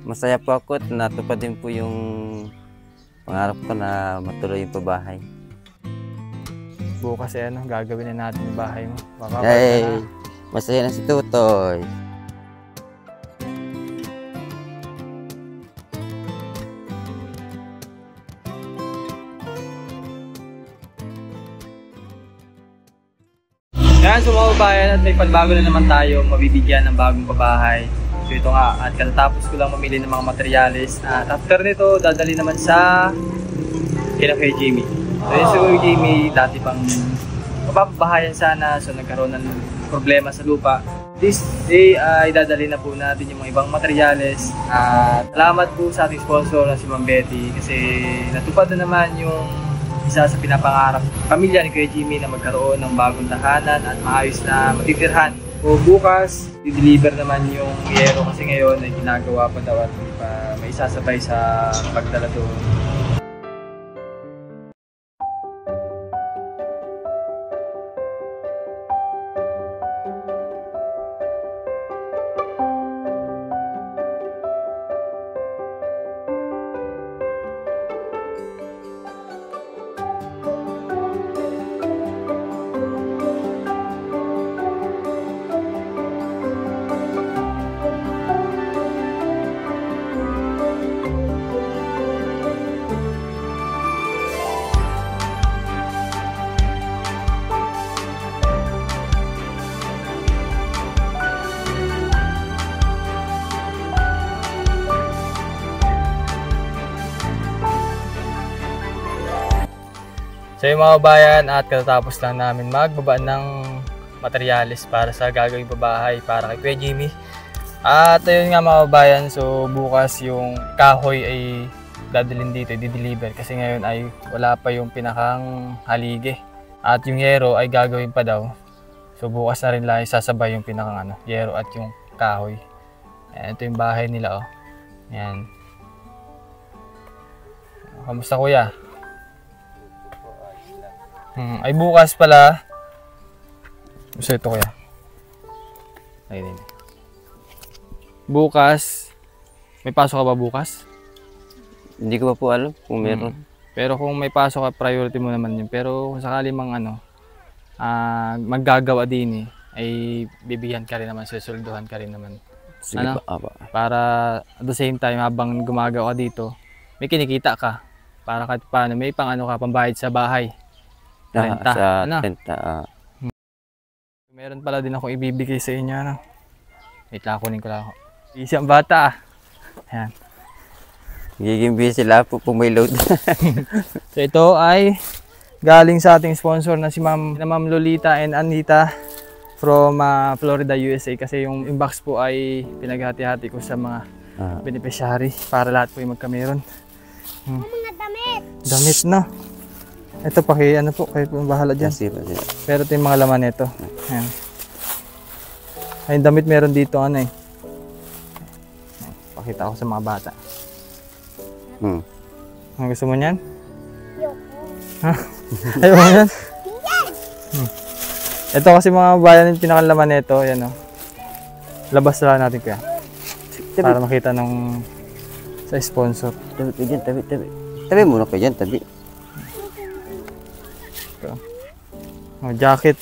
masaya po ako at natupad din po yung pangarap ko na matuloy yung pabahay. Bukas gagawin na natin yung bahay mo. Ay, masaya na si Tutoy. Yan, so mga kabayan, at may pagbago na naman tayo, mabibigyan ng bagong pabahay. So ito nga, at katatapos ko lang mamili ng mga materyales. At after nito, dadali naman sa kila kay Jamie. So yun si Jamie, dati pang mapapabahayan sana, so nagkaroon ng problema sa lupa. This day ay dadali na po natin yung mga ibang materyales. At salamat po sa ating sponsor na si Ma'am Betty kasi natupad na naman yung isa sa pinapangarap pamilya ni Kuya Jimmy na magkaroon ng bagong tahanan at maayos na matitirhan. O bukas, i-deliver naman yung yero kasi ngayon ay ginagawa pa daw at may isasabay sa pagdala doon. So yung mga kabayan, at katatapos lang namin magbaba ng materyales para sa gagawing pabahay para kay Kuya Jimmy. At ayun nga mga kabayan, so bukas yung kahoy ay dadalhin dito, i-deliver kasi ngayon ay wala pa yung pinakang haligi. At yung yero ay gagawin pa daw. So bukas na rin lang isasabay yung pinakang yero at yung kahoy. Ayan, ito yung bahay nila Ayan. Kamusta kuya? Ay bukas pala. Gusto ito kuya. Ayun. Bukas. May pasok ka ba bukas? Hindi ko pa po alam kung meron. Pero kung may pasok ka, priority mo naman yun. Pero kung sakali mang maggagawa din ay bibigyan ka rin naman, susulduhan ka rin naman. Sige Para at the same time habang gumagawa ka dito, may kinikita ka. Para kahit paano may pang pambayad sa bahay. Renta. Sa renta. Meron pala din akong ibibigay sa inyo. Wait lang, kunin ko lang ako. Isang bata Ayan. Giging busy lang po kung may load. So ito ay galing sa ating sponsor na si Ma'am Lolita and Anita from Florida, USA. Kasi yung box po ay pinaghati-hati ko sa mga beneficiary para lahat po yung magkameron. Mga damit. Damit na. Ito pa kayo kayo po bahala dyan. Pero ito yung mga laman nito. Ayan. Ay, damit meron dito Pakita ko sa mga bata. Ang gusto mo niyan? Ayaw mo yan? Ito kasi mga bayan yung pinakalaman nito. Ayan Labas na natin kuya. Para makita sa sponsor. Tabi muna kayo dyan, tabi. Jacket.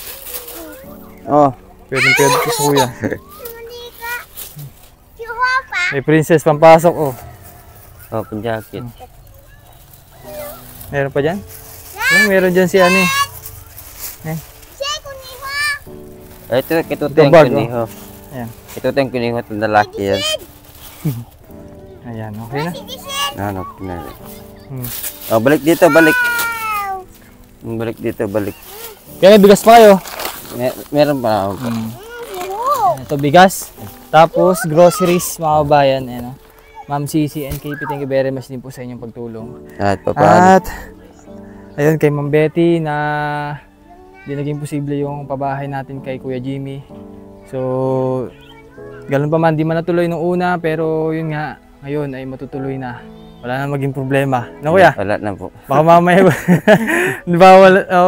Pwede ko sa kuya. May princess pampasok Pang jacket. Meron pa dyan? Meron dyan si Ani. Ito yung kuniho. Ayan. Ito yung kuniho at lalaki yan. Ayan, okay na? Balik dito, balik. Balik dito, balik. Kaya may bigas pa kayo? Meron pa ako. Ito bigas. Tapos groceries mga kabayan. Ma'am Cici and KP, thank you very much din po sa inyong pagtulong. At ayun kay Ma'am Betty na di naging posible yung pabahay natin kay Kuya Jimmy. So ganun pa man, di man natuloy nung una, pero yun nga, ngayon ay matutuloy na. Wala na maging problema. Kuya? Wala na po. Baka mamaya di ba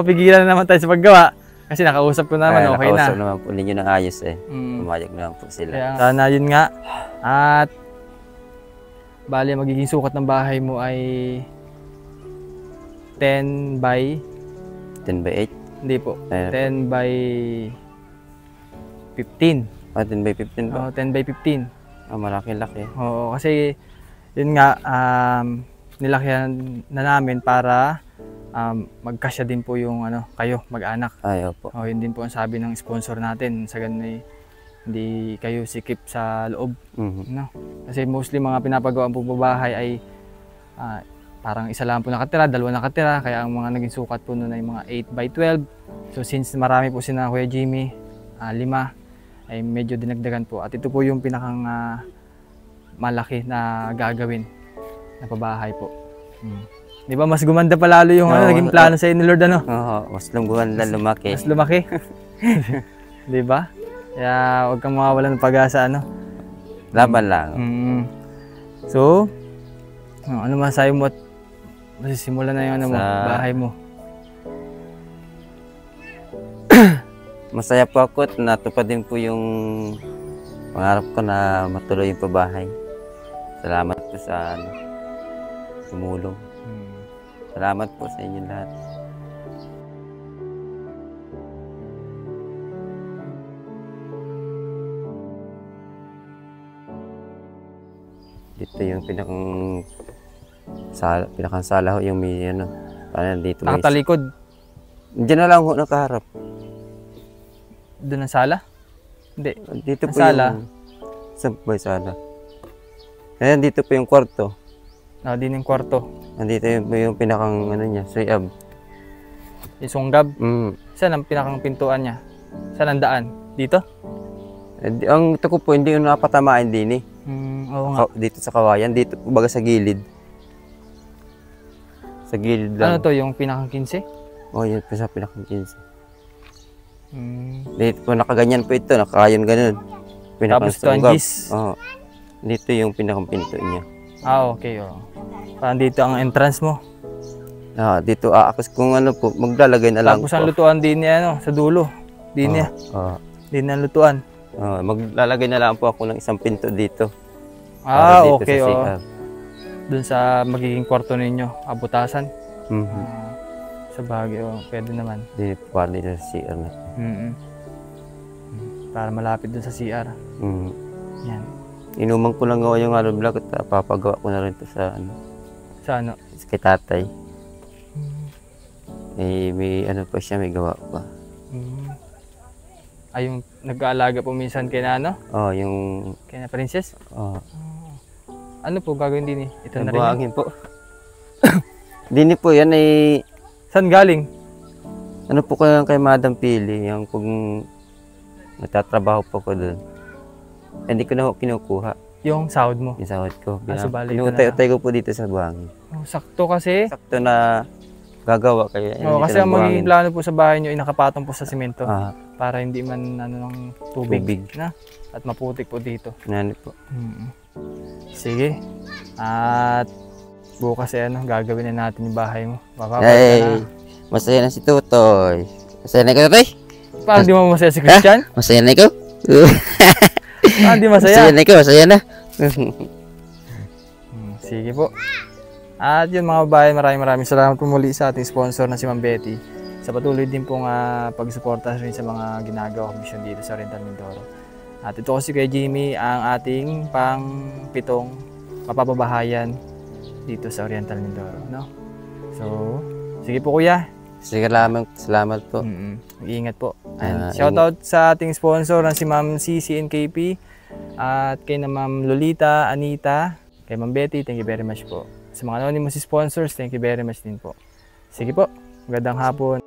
pigilan na naman tayo sa paggawa. Kasi nakausap ko naman, okay na. Nakausap naman po ninyo ng ayos Pumayag naman po sila. Kaya, sana yun nga. At Bali, magiging sukat ng bahay mo ay 10 by 10 by 8. hindi po, Ayun. 10 by 15. 10 by 15 ba? 10 by 15. Malaki-laki. Oo, kasi yun nga, nilakyan na namin para magkasya din po yung kayo, mag-anak. Ay, opo. Yun din po ang sabi ng sponsor natin. Sa ganun ay hindi kayo sikip sa loob. No? Kasi mostly mga pinapagawaan po bahay ay parang isa lang po nakatira, dalawa nakatira. Kaya ang mga naging sukat po noon ay mga 8 by 12. So since marami po sina Kuya Jimmy, 5, ay medyo dinagdagan po. At ito po yung pinakang malaki na gagawin na pabahay po. Di ba mas gumanda pa lalo yung naging plano sa ni Lord Oo, mas gumanda, lumaki. Mas lumaki. Di ba? Kaya huwag kang mawawalan ng pag-asa Laban lang. So, ano masasabi mo at masisimulan na yung bahay mo? Masaya po ako at natupad din po yung pangarap ko na matuloy yung pabahay. Salamat po sa tumulong. Salamat po sa inyo lahat. Dito yung pinakang sala ho, yung may parang dito may Nakatalikod? Diyan na lang ho nakaharap. Doon ang sala? Hindi. Dito Ang po sala? Saan po yung sala? Ayan, dito po yung kwarto. Din yung kwarto. Nandito yung pinakang niya, suyab. Yung sunggab? Mm. Saan ang pinakang pintuan niya? Saan ang daan? Dito? Ang ito ko po, hindi yung napatamaan din eh. Oo nga. Dito sa kawayan, dito baga sa gilid. Sa gilid lang. Ano to, yung pinakang 15? Yun po sa pinakang 15. Dito po, nakaganyan po ito, nakakayon ganun. Tapos ito ang gis? Oo. Dito yung pinakang pinto niya. Okay. Parang dito ang entrance mo. Dito aakas kung po, maglalagay na lang Tapos ang lutuan din niya, sa dulo. Din niya. Din ang lutuan. Maglalagay na lang po ako ng isang pinto dito. Dito Okay. sa CR. Doon sa magiging kwarto ninyo, abutasan. Sa Baguio, pwede naman. Dito po dito sa CR na. Para malapit doon sa CR. Yan. Inuman ko lang gawa yung vlog at papagawa ko na rin ito sa Sa kay tatay. May pa siya, may gawa pa. Yung nag-aalaga po minsan kay na yung kay na princess? Ano po gagawin din Ito na rin. Buhangin po. Dini po yan ay saan galing? po kay Madam Pili, yung pag nagtatrabaho po ko doon. Hindi ko na kinukuha. Yung sahod mo? Yung sahod ko. Inutay ko po dito sa buhangin. Sakto kasi. Sakto na gagawa kaya. Kasi ang magiging plano po sa bahay nyo ay nakapatong po sa simento. Para hindi man ng tubig. At maputik po dito. Yan po. Sige. At bukas gagawin na natin yung bahay mo. Masaya na si Tutoy. Masaya na ikaw, Tutoy? Parang di mo masaya si Christian? Masaya na ikaw? Parang di masaya. Masaya na ikaw, masaya na. Sige po. At yun mga babae, maraming salamat po muli sa ating sponsor na si Ma'am Betty. Sa patuloy din pong pagsuporta rin sa mga ginagawa ko mission dito sa Oriental Mindoro. At ito kasi kay Jimmy ang ating pang-7 mapapabahayan dito sa Oriental Mindoro. So, sige po kuya. Sige, salamat po. Mag-iingat po. And shoutout sa ating sponsor na si Ma'am CCNKP at kay na Ma'am Lolita, Anita, kay Ma'am Betty, thank you very much po. Sa mga anonymous sponsors, thank you very much din po. Sige po, magandang hapon.